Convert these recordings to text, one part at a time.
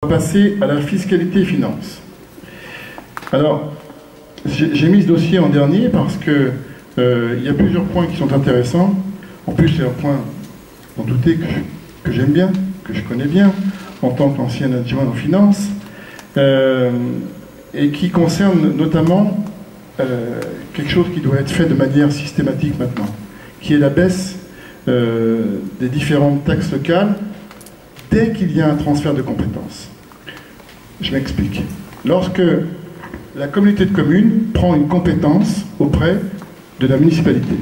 On va passer à la fiscalité et finances. Alors, j'ai mis ce dossier en dernier parce que il y a plusieurs points qui sont intéressants. En plus, c'est un point, sans douter, que j'aime bien, que je connais bien, en tant qu'ancien adjoint en finances, et qui concerne notamment quelque chose qui doit être fait de manière systématique maintenant, qui est la baisse des différentes taxes locales dès qu'il y a un transfert de compétences. Je m'explique. Lorsque la communauté de communes prend une compétence auprès de la municipalité,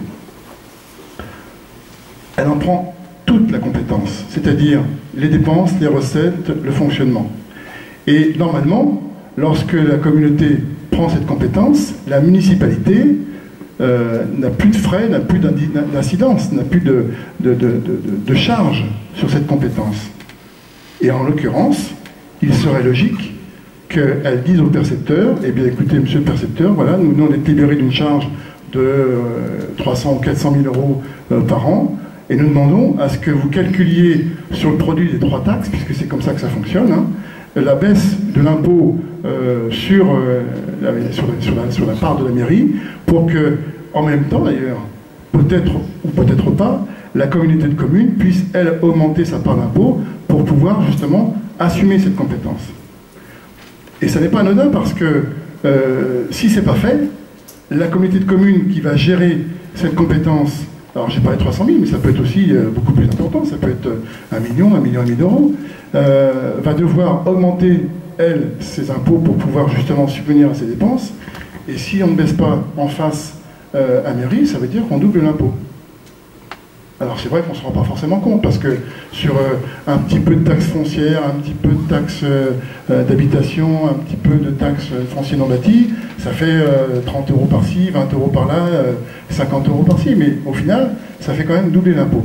elle en prend toute la compétence, c'est-à-dire les dépenses, les recettes, le fonctionnement. Et normalement, lorsque la communauté prend cette compétence, la municipalité n'a plus de frais, n'a plus d'incidence, n'a plus de charge sur cette compétence. Et en l'occurrence, il serait logique qu'elle dise au percepteur, eh bien écoutez, monsieur le percepteur, voilà, nous on est libérés d'une charge de 300 ou 400 000 euros par an, et nous demandons à ce que vous calculiez sur le produit des 3 taxes, puisque c'est comme ça que ça fonctionne, hein, la baisse de l'impôt sur la part de la mairie, pour que, en même temps d'ailleurs, peut-être ou peut-être pas, la communauté de communes puisse, elle, augmenter sa part d'impôt pour pouvoir justement assumer cette compétence. Et ça n'est pas anodin parce que si c'est pas fait, la communauté de communes qui va gérer cette compétence, alors j'ai parlé de 300 000, mais ça peut être aussi beaucoup plus important, ça peut être 1 million, 1,5 million d'euros, va devoir augmenter, elle, ses impôts pour pouvoir justement subvenir à ses dépenses. Et si on ne baisse pas en face à mairie, ça veut dire qu'on double l'impôt. Alors c'est vrai qu'on ne se rend pas forcément compte, parce que sur un petit peu de taxes foncières, un petit peu de taxes d'habitation, un petit peu de taxes foncières non bâties, ça fait 30 euros par-ci, 20 euros par-là, 50 euros par-ci, mais au final, ça fait quand même doubler l'impôt.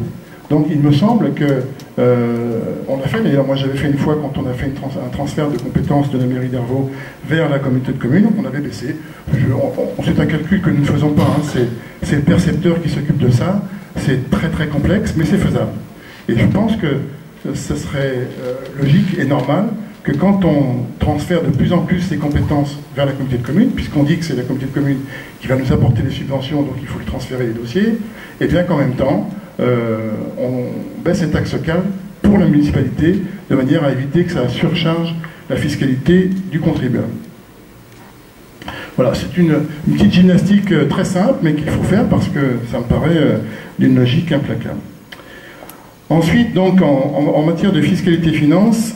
Donc il me semble que, on a fait, d'ailleurs moi j'avais fait une fois quand on a fait un transfert de compétences de la mairie d'Hervaux vers la communauté de communes, on avait baissé. C'est un calcul que nous ne faisons pas, hein, c'est le percepteur qui s'occupe de ça. C'est très très complexe, mais c'est faisable. Et je pense que ce serait logique et normal que quand on transfère de plus en plus ces compétences vers la communauté de communes, puisqu'on dit que c'est la communauté de communes qui va nous apporter les subventions, donc il faut lui transférer les dossiers, et bien qu'en même temps, on baisse les taxes locales pour la municipalité, de manière à éviter que ça surcharge la fiscalité du contribuable. Voilà, c'est une petite gymnastique très simple, mais qu'il faut faire parce que ça me paraît d'une logique implacable. Ensuite, donc, en matière de fiscalité et finances,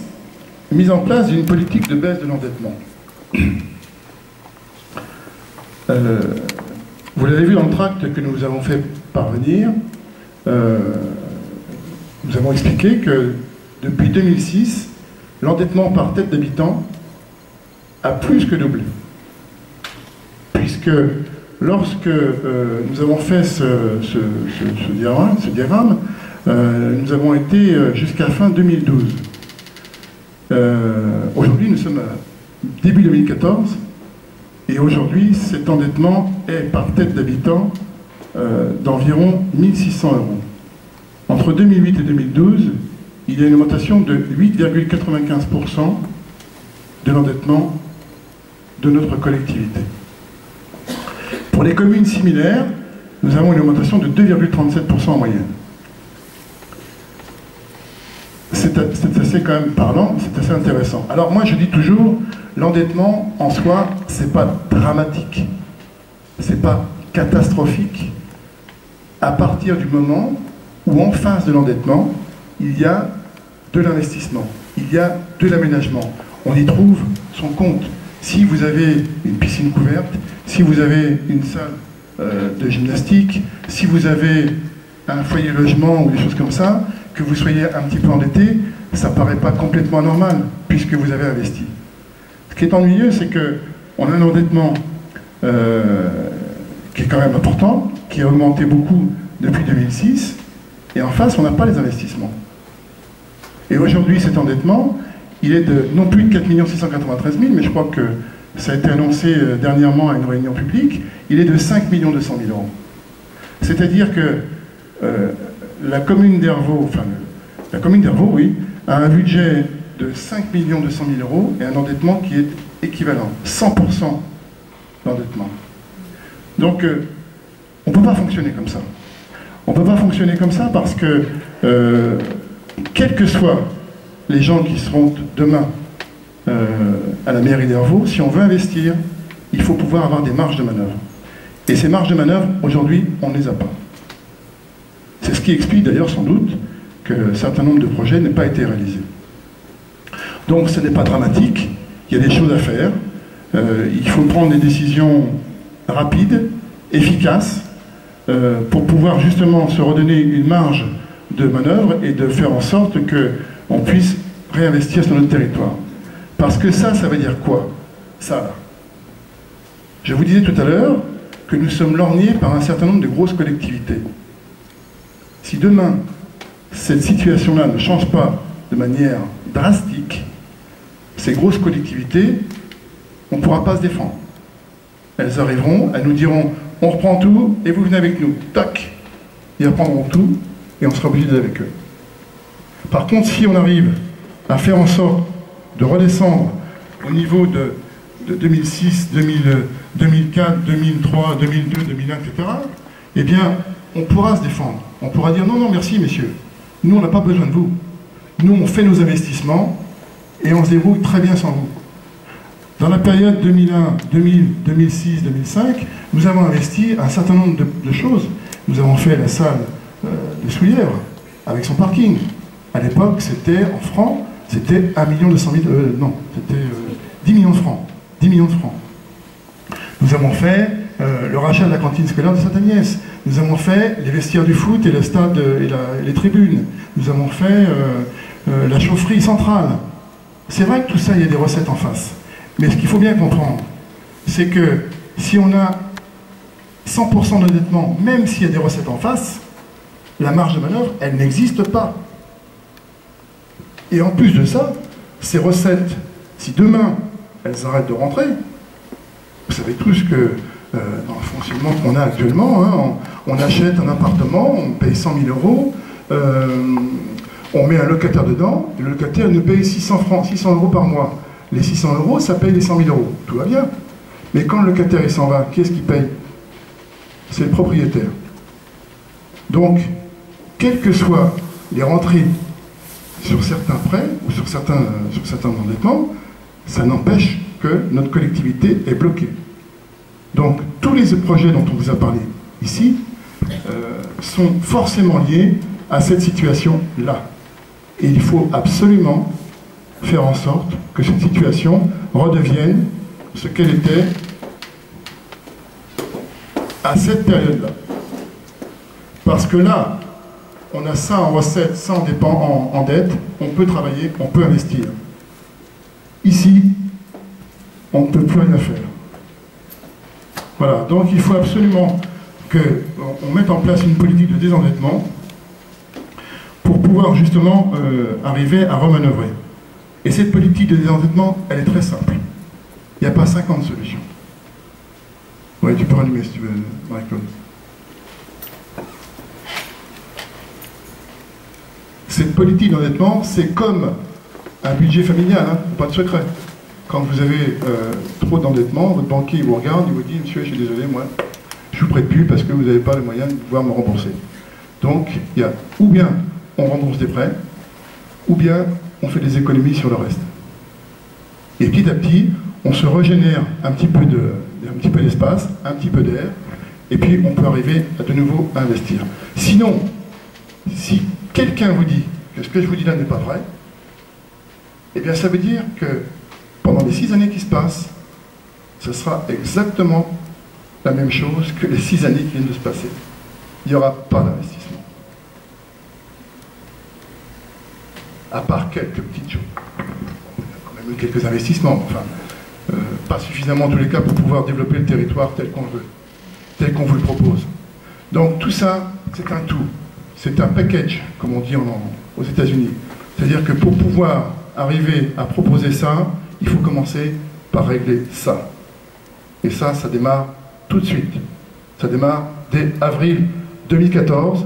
mise en place d'une politique de baisse de l'endettement. Vous l'avez vu dans le tract que nous avons fait parvenir, nous avons expliqué que depuis 2006, l'endettement par tête d'habitant a plus que doublé. Puisque lorsque nous avons fait ce diagramme, nous avons été jusqu'à fin 2012. Aujourd'hui, nous sommes à début 2014, et aujourd'hui, cet endettement est par tête d'habitant d'environ 1 600 euros. Entre 2008 et 2012, il y a une augmentation de 8,95% de l'endettement de notre collectivité. Pour les communes similaires, nous avons une augmentation de 2,37% en moyenne. C'est assez quand même parlant, c'est assez intéressant. Alors moi je dis toujours, l'endettement en soi, c'est pas dramatique, c'est pas catastrophique, à partir du moment où en face de l'endettement, il y a de l'investissement, il y a de l'aménagement. On y trouve son compte. Si vous avez une piscine couverte, si vous avez une salle de gymnastique, si vous avez un foyer logement ou des choses comme ça, que vous soyez un petit peu endetté, ça ne paraît pas complètement anormal, puisque vous avez investi. Ce qui est ennuyeux, c'est qu'on a un endettement qui est quand même important, qui a augmenté beaucoup depuis 2006, et en face, on n'a pas les investissements. Et aujourd'hui, cet endettement, il est de non plus de 4 693 000, mais je crois que ça a été annoncé dernièrement à une réunion publique, il est de 5 200 000 euros. C'est-à-dire que la commune d'Hervaux, enfin, la commune d'Hervaux, oui, a un budget de 5 200 000 € et un endettement qui est équivalent, 100% d'endettement. Donc, on ne peut pas fonctionner comme ça. On ne peut pas fonctionner comme ça parce que, quels que soient les gens qui seront demain à la mairie d'Hervaux, si on veut investir, il faut pouvoir avoir des marges de manœuvre. Et ces marges de manœuvre, aujourd'hui, on ne les a pas. C'est ce qui explique d'ailleurs sans doute qu'un certain nombre de projets n'aient pas été réalisés. Donc ce n'est pas dramatique, il y a des choses à faire, il faut prendre des décisions rapides, efficaces, pour pouvoir justement se redonner une marge de manœuvre et de faire en sorte qu'on puisse réinvestir sur notre territoire. Parce que ça veut dire quoi? Ça. Je vous disais tout à l'heure que nous sommes lorgnés par un certain nombre de grosses collectivités. Si demain, cette situation-là ne change pas de manière drastique, ces grosses collectivités, on ne pourra pas se défendre. Elles arriveront, elles nous diront « on reprend tout et vous venez avec nous ». Tac, ils reprendront tout et on sera obligé d'aller avec eux. Par contre, si on arrive à faire en sorte de redescendre au niveau de 2006, 2004, 2003, 2002, 2001, etc., eh bien, on pourra se défendre. On pourra dire « non, non, merci, messieurs. Nous, on n'a pas besoin de vous. Nous, on fait nos investissements et on se débrouille très bien sans vous. » Dans la période 2001, 2000, 2006, 2005, nous avons investi un certain nombre de choses. Nous avons fait la salle de Soulièvre avec son parking. À l'époque, c'était en francs, c'était 1 200 000 non, c'était 10 millions de francs. 10 millions de francs. Nous avons fait le rachat de la cantine scolaire de Sainte-Agnès. Nous avons fait les vestiaires du foot et le stade et les tribunes. Nous avons fait la chaufferie centrale. C'est vrai que tout ça, il y a des recettes en face. Mais ce qu'il faut bien comprendre, c'est que si on a 100% d'endettement, même s'il y a des recettes en face, la marge de manœuvre, elle n'existe pas. Et en plus de ça, ces recettes, si demain, elles arrêtent de rentrer, vous savez tous que dans le fonctionnement qu'on a actuellement, hein, on achète un appartement, on paye 100 000 €, on met un locataire dedans, et le locataire nous paye 600 francs, 600 € par mois. Les 600 €, ça paye les 100 000 €. Tout va bien. Mais quand le locataire il s'en va, qui est-ce qui paye? C'est le propriétaire. Donc, quelles que soient les rentrées sur certains prêts ou sur certains endettements, ça n'empêche que notre collectivité est bloquée. Donc, tous les projets dont on vous a parlé ici sont forcément liés à cette situation-là. Et il faut absolument faire en sorte que cette situation redevienne ce qu'elle était à cette période-là. Parce que là, on a ça en recettes, ça en dette, on peut travailler, on peut investir. Ici, on ne peut plus rien faire. Voilà, donc il faut absolument qu'on mette en place une politique de désendettement pour pouvoir justement arriver à remanœuvrer. Et cette politique de désendettement, elle est très simple. Il n'y a pas 50 solutions. Oui, tu peux rallumer si tu veux, Marie-Claude. Cette politique d'endettement, c'est comme un budget familial, hein, pas de secret. Quand vous avez trop d'endettement, votre banquier vous regarde, il vous dit « Monsieur, je suis désolé, moi, je ne vous prête plus parce que vous n'avez pas les moyens de pouvoir me rembourser. » Donc, il y a ou bien on rembourse des prêts, ou bien on fait des économies sur le reste. Et petit à petit, on se régénère un petit peu d'espace, un petit peu d'air, et puis on peut arriver à de nouveau à investir. Sinon, si quelqu'un vous dit que ce que je vous dis là n'est pas vrai, eh bien ça veut dire que pendant les 6 années qui se passent, ce sera exactement la même chose que les 6 années qui viennent de se passer. Il n'y aura pas d'investissement. À part quelques petites choses. Il y a quand même eu quelques investissements, enfin, pas suffisamment en tous les cas pour pouvoir développer le territoire tel qu'on veut, tel qu'on vous le propose. Donc tout ça, c'est un tout. C'est un package, comme on dit aux États-Unis. C'est-à-dire que pour pouvoir arriver à proposer ça, il faut commencer par régler ça. Et ça démarre tout de suite. Ça démarre dès avril 2014.